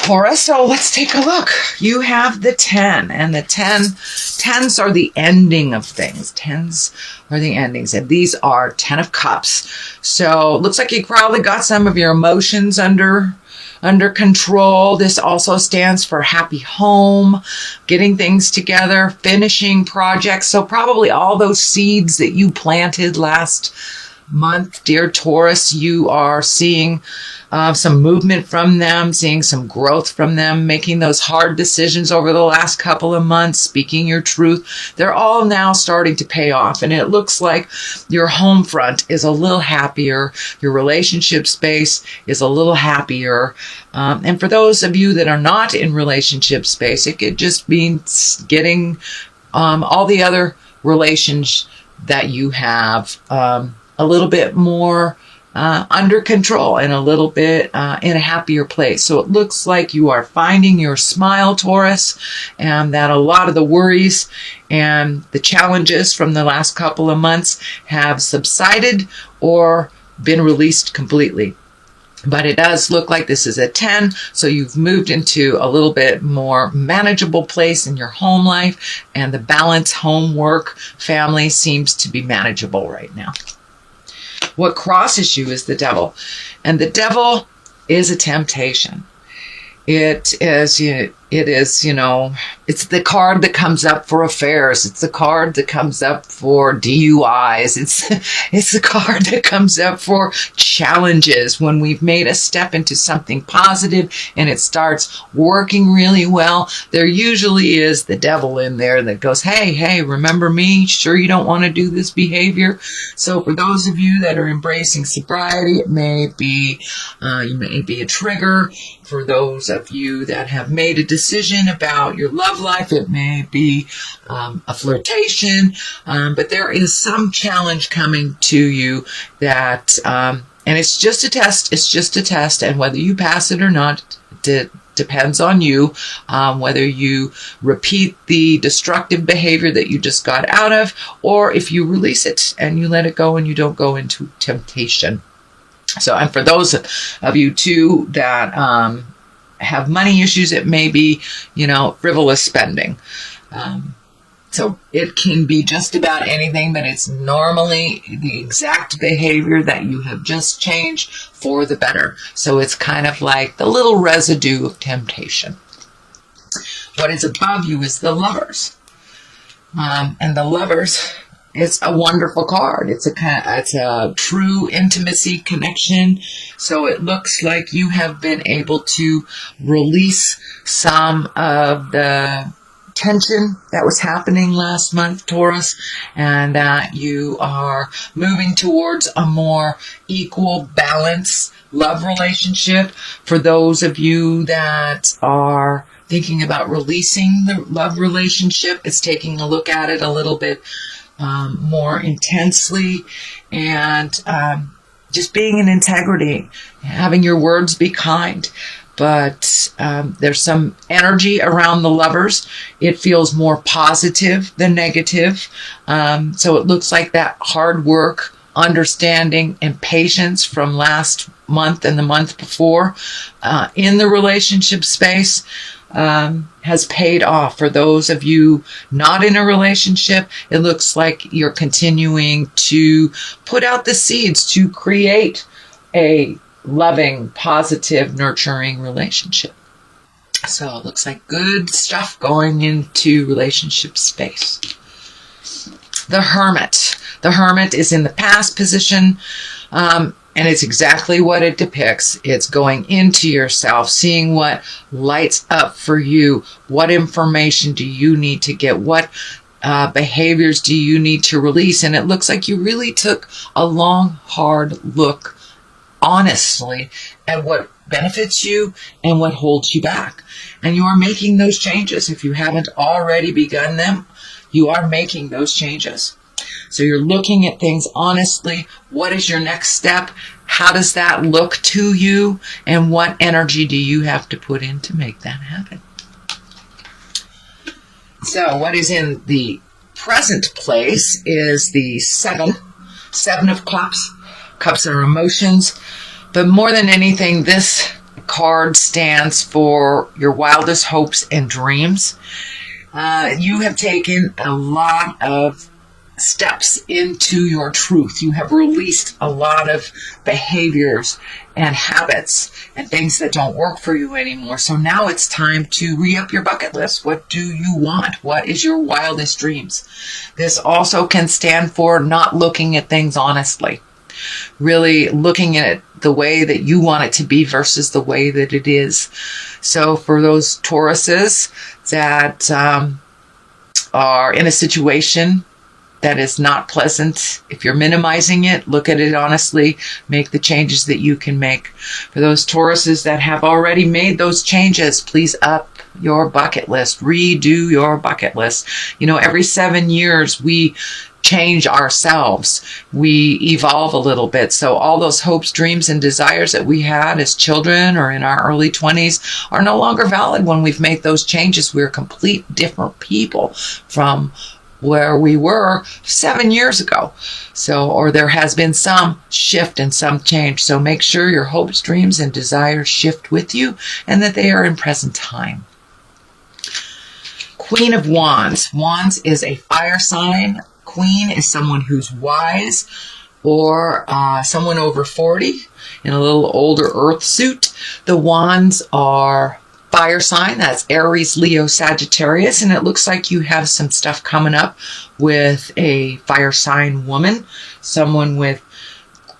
Taurus, so let's take a look. You have the 10, and the 10s are the ending of things. 10s are the endings, and these are 10 of Cups. So it looks like you probably got some of your emotions under control. This also stands for happy home, getting things together, finishing projects. So probably all those seeds that you planted last month, dear Taurus, you are seeing some movement from them, seeing some growth from them, making those hard decisions over the last couple of months, speaking your truth. They're all now starting to pay off. And it looks like your home front is a little happier. Your relationship space is a little happier. And for those of you that are not in relationship space, it could just mean getting all the other relations that you have a little bit more under control and a little bit in a happier place. So it looks like you are finding your smile, Taurus, and that a lot of the worries and the challenges from the last couple of months have subsided or been released completely. But it does look like this is a 10, so you've moved into a little bit more manageable place in your home life, and the balance, homework, family seems to be manageable right now. What crosses you is the devil. And the devil is a temptation. It is, it's the card that comes up for affairs. It's the card that comes up for DUIs. It's the card that comes up for challenges when we've made a step into something positive and it starts working really well. There usually is the devil in there that goes, hey, remember me? Sure you don't want to do this behavior? So for those of you that are embracing sobriety, it may be a trigger. For those of you that have made a decision about your love life, it may be a flirtation, but there is some challenge coming to you that, and it's just a test. It's just a test, and whether you pass it or not depends on you. Whether you repeat the destructive behavior that you just got out of, or if you release it and you let it go and you don't go into temptation. So, and for those of you too that have money issues, it may be, frivolous spending. So it can be just about anything, but it's normally the exact behavior that you have just changed for the better. So it's kind of like the little residue of temptation. What is above you is the Lovers. And the Lovers, it's a wonderful card. It's a true intimacy connection. So it looks like you have been able to release some of the tension that was happening last month, Taurus, and that you are moving towards a more equal, balanced love relationship. For those of you that are thinking about releasing the love relationship, it's taking a look at it a little bit more intensely, and just being in integrity, having your words be kind. But there's some energy around the Lovers. It feels more positive than negative. So it looks like that hard work, understanding, and patience from last month and the month before in the relationship space has paid off. For those of you not in a relationship, it looks like you're continuing to put out the seeds to create a loving, positive, nurturing relationship. So it looks like good stuff going into relationship space. The Hermit. The Hermit is in the past position. And it's exactly what it depicts. It's going into yourself, seeing what lights up for you. What information do you need to get? What behaviors do you need to release? And it looks like you really took a long, hard look, honestly, at what benefits you and what holds you back. And you are making those changes. If you haven't already begun them, you are making those changes. So you're looking at things honestly. What is your next step? How does that look to you? And what energy do you have to put in to make that happen? So what is in the present place is the Seven of Cups. Cups are emotions. But more than anything, this card stands for your wildest hopes and dreams. You have taken a lot of steps into your truth. You have released a lot of behaviors and habits and things that don't work for you anymore. So now it's time to re-up your bucket list. What do you want? What is your wildest dreams? This also can stand for not looking at things honestly. Really looking at it the way that you want it to be versus the way that it is. So for those Tauruses that are in a situation that is not pleasant, if you're minimizing it, look at it honestly, make the changes that you can make. For those Tauruses that have already made those changes, please up your bucket list, redo your bucket list. Every 7 years we change ourselves. We evolve a little bit. So all those hopes, dreams, and desires that we had as children or in our early 20s are no longer valid when we've made those changes. We're complete different people from where we were 7 years ago. Or there has been some shift and some change. So make sure your hopes, dreams, and desires shift with you and that they are in present time. Queen of Wands. Wands is a fire sign. Queen is someone who's wise or someone over 40 in a little older earth suit. The Wands are fire sign. That's Aries, Leo, Sagittarius. And it looks like you have some stuff coming up with a fire sign woman, someone with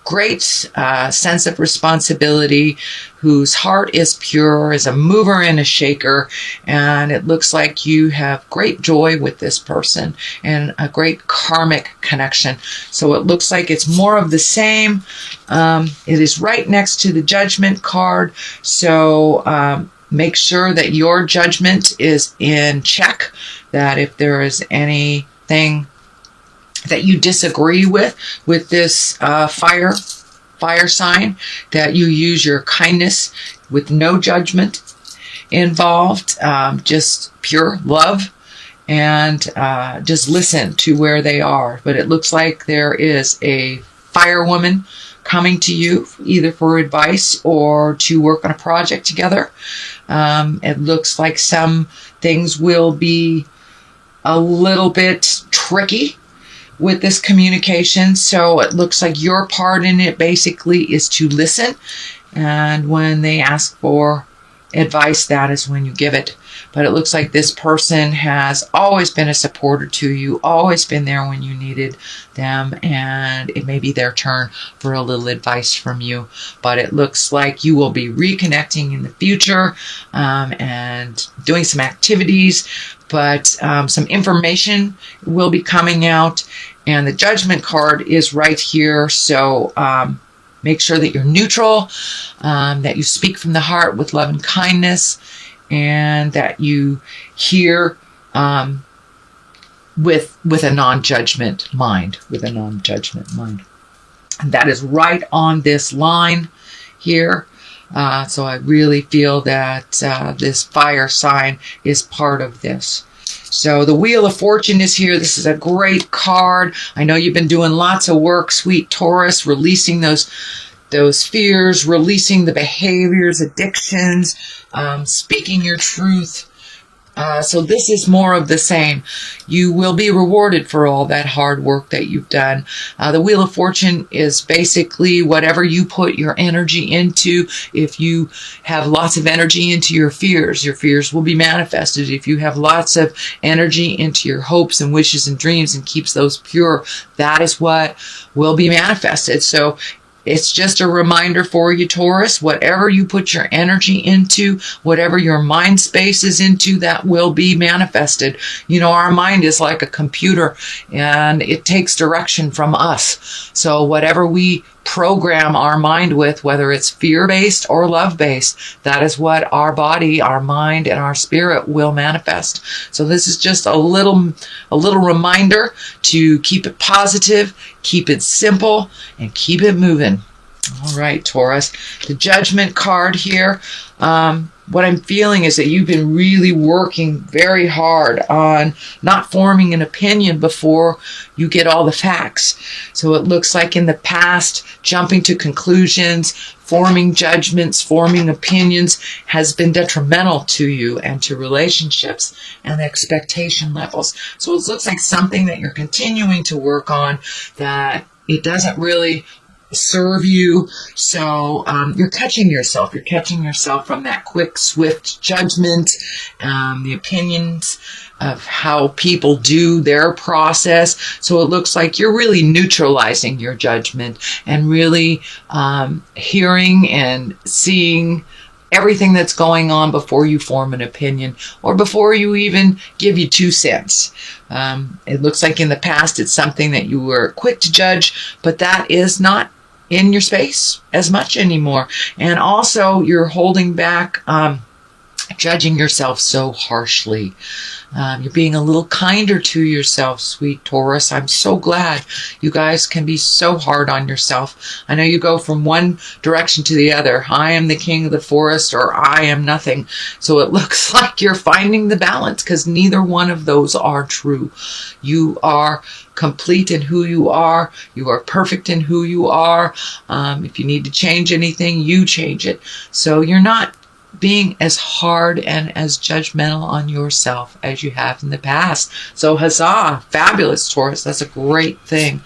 great sense of responsibility, whose heart is pure, is a mover and a shaker, and it looks like you have great joy with this person and a great karmic connection. So it looks like it's more of the same. It is right next to the Judgment card, so make sure that your judgment is in check, that if there is anything that you disagree with this fire sign, that you use your kindness with no judgment involved, just pure love, and just listen to where they are. But it looks like there is a fire woman coming to you either for advice or to work on a project together. It looks like some things will be a little bit tricky with this communication. So it looks like your part in it basically is to listen. And when they ask for advice, that is when you give it. But it looks like this person has always been a supporter to you, always been there when you needed them, and it may be their turn for a little advice from you. But it looks like you will be reconnecting in the future and doing some activities, but some information will be coming out, and the Judgment card is right here. So make sure that you're neutral, that you speak from the heart with love and kindness, and that you hear with a non-judgment mind, And that is right on this line here. So I really feel that this fire sign is part of this. So the Wheel of Fortune is here. This is a great card. I know you've been doing lots of work, sweet Taurus, releasing those fears, releasing the behaviors, addictions, speaking your truth. So this is more of the same. You will be rewarded for all that hard work that you've done. The Wheel of Fortune is basically whatever you put your energy into. If you have lots of energy into your fears will be manifested. If you have lots of energy into your hopes and wishes and dreams and keeps those pure, that is what will be manifested. So it's just a reminder for you, Taurus. Whatever you put your energy into, whatever your mind space is into, that will be manifested. Our mind is like a computer, and it takes direction from us. So whatever we program our mind with, whether it's fear-based or love-based, that is what our body, our mind, and our spirit will manifest. So this is just a little reminder to keep it positive, keep it simple, and keep it moving. All right, Taurus. The Judgment card here. what I'm feeling is that you've been really working very hard on not forming an opinion before you get all the facts. So it looks like in the past, jumping to conclusions, forming judgments, forming opinions has been detrimental to you and to relationships and expectation levels. So it looks like something that you're continuing to work on, that it doesn't really serve you. So you're catching yourself. You're catching yourself from that quick, swift judgment, the opinions of how people do their process. So it looks like you're really neutralizing your judgment and really hearing and seeing everything that's going on before you form an opinion or before you even give you 2 cents. It looks like in the past it's something that you were quick to judge, but that is not in your space as much anymore. And also you're holding back judging yourself so harshly. You're being a little kinder to yourself, sweet Taurus. I'm so glad you guys can be so hard on yourself. I know you go from one direction to the other. I am the king of the forest, or I am nothing. So it looks like you're finding the balance, because neither one of those are true. You are complete in who you are. You are perfect in who you are. If you need to change anything, you change it. So you're not being as hard and as judgmental on yourself as you have in the past. So huzzah, fabulous, Taurus. That's a great thing.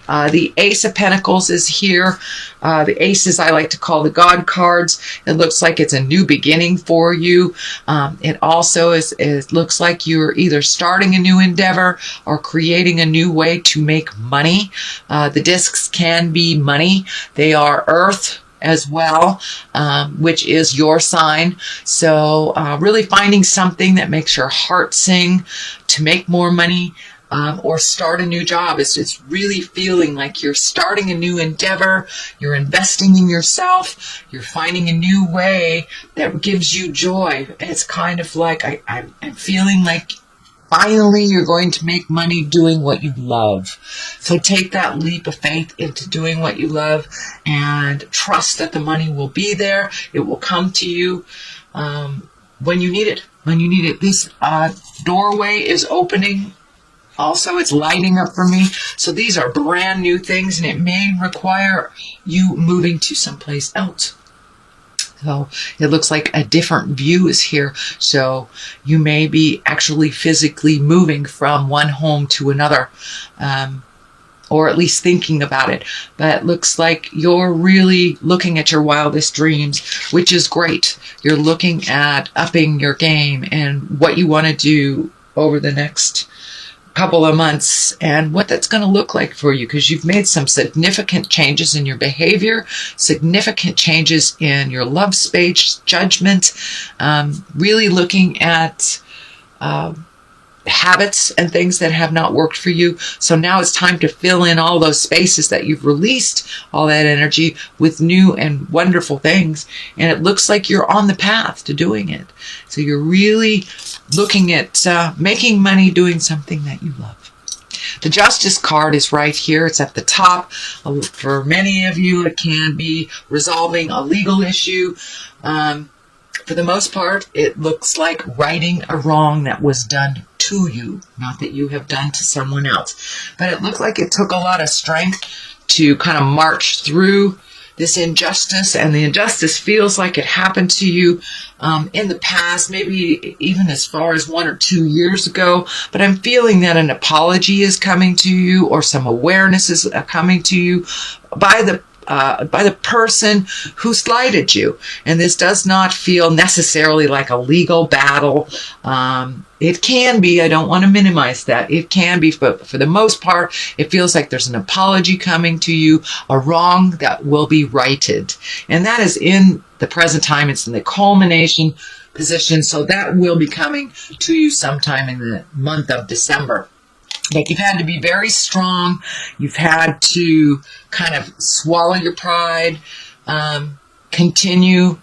The Ace of Pentacles is here. The aces I like to call the God cards. It looks like it's a new beginning for you. It also it looks like you're either starting a new endeavor or creating a new way to make money. The discs can be money. They are earth as well, which is your sign. So really finding something that makes your heart sing to make more money, or start a new job. It's really feeling like you're starting a new endeavor, you're investing in yourself, you're finding a new way that gives you joy. It's kind of like I'm feeling like finally you're going to make money doing what you love. So take that leap of faith into doing what you love and trust that the money will be there. It will come to you when you need it. When you need it. This doorway is opening. Also, it's lighting up for me. So these are brand new things, and it may require you moving to someplace else. So it looks like a different view is here. So you may be actually physically moving from one home to another, or at least thinking about it. But it looks like you're really looking at your wildest dreams, which is great. You're looking at upping your game and what you want to do over the next couple of months and what that's going to look like for you, because you've made some significant changes in your behavior, significant changes in your love space, judgment, really looking at habits and things that have not worked for you. So now it's time to fill in all those spaces that you've released all that energy with new and wonderful things. And it looks like you're on the path to doing it. So you're really looking at making money doing something that you love. The Justice card is right here. It's at the top. For many of you, it can be resolving a legal issue. For the most part, it looks like righting a wrong that was done to you, not that you have done to someone else. But it looked like it took a lot of strength to kind of march through this injustice, and the injustice feels like it happened to you in the past, maybe even as far as 1 or 2 years ago. But I'm feeling that an apology is coming to you, or some awareness is coming to you by the person who slighted you. And this does not feel necessarily like a legal battle. It can be. I don't want to minimize that. It can be, but for the most part, it feels like there's an apology coming to you, a wrong that will be righted. And that is in the present time. It's in the culmination position. So that will be coming to you sometime in the month of December. But you've had to be very strong. You've had to kind of swallow your pride, continue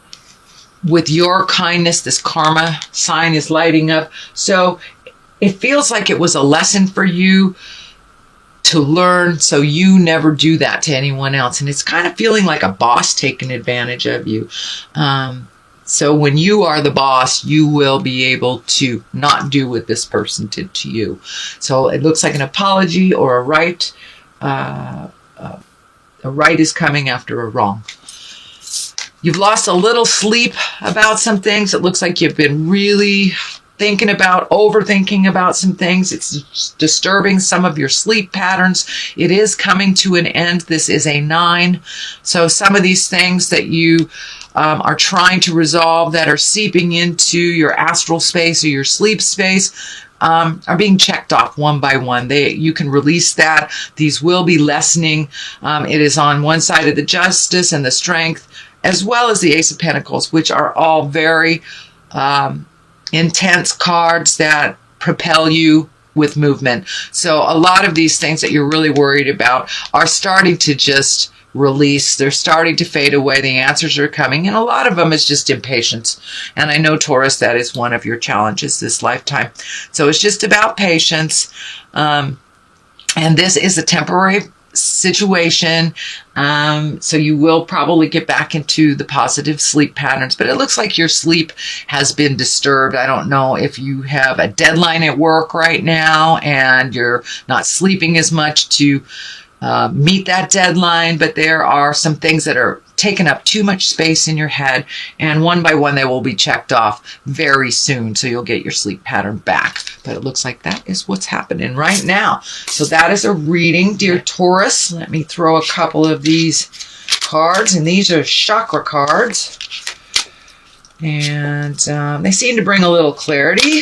with your kindness. This karma sign is lighting up. So it feels like it was a lesson for you to learn, so you never do that to anyone else. And it's kind of feeling like a boss taking advantage of you. So when you are the boss, you will be able to not do what this person did to you. So it looks like an apology or a right. A right is coming after a wrong. You've lost a little sleep about some things. It looks like you've been really overthinking about some things. It's disturbing some of your sleep patterns. It is coming to an end. This is a 9. So some of these things that you are trying to resolve that are seeping into your astral space or your sleep space are being checked off one by one. You can release that. These will be lessening. It is on one side of the Justice and the Strength, as well as the Ace of Pentacles, which are all very intense cards that propel you with movement. So a lot of these things that you're really worried about are starting to just release. They're starting to fade away. The answers are coming, and a lot of them is just impatience. And I know, Taurus, that is one of your challenges this lifetime. So it's just about patience. And this is a temporary situation. So you will probably get back into the positive sleep patterns, but it looks like your sleep has been disturbed. I don't know if you have a deadline at work right now and you're not sleeping as much to meet that deadline, but there are some things that are taking up too much space in your head, and one by one they will be checked off very soon, so you'll get your sleep pattern back. But it looks like that is what's happening right now. So that is a reading, dear Taurus. Let me throw a couple of these cards, and these are chakra cards, and they seem to bring a little clarity.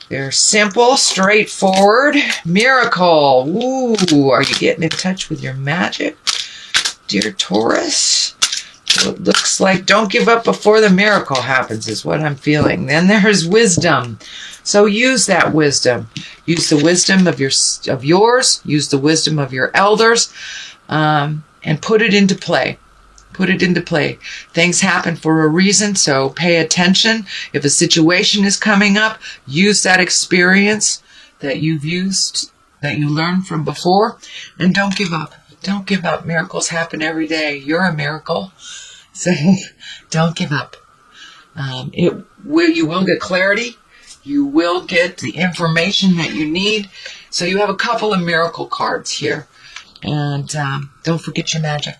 They're simple, straightforward. Miracle. Ooh, are you getting in touch with your magic, dear Taurus? So it looks like don't give up before the miracle happens is what I'm feeling. Then there's wisdom. So use that wisdom. Use the wisdom of yours. Use the wisdom of your elders, and put it into play. Put it into play. Things happen for a reason, so pay attention. If a situation is coming up, use that experience that you've used, that you learned from before, and don't give up. Don't give up. Miracles happen every day. You're a miracle, so don't give up. You will get clarity. You will get the information that you need. So you have a couple of miracle cards here, and don't forget your magic.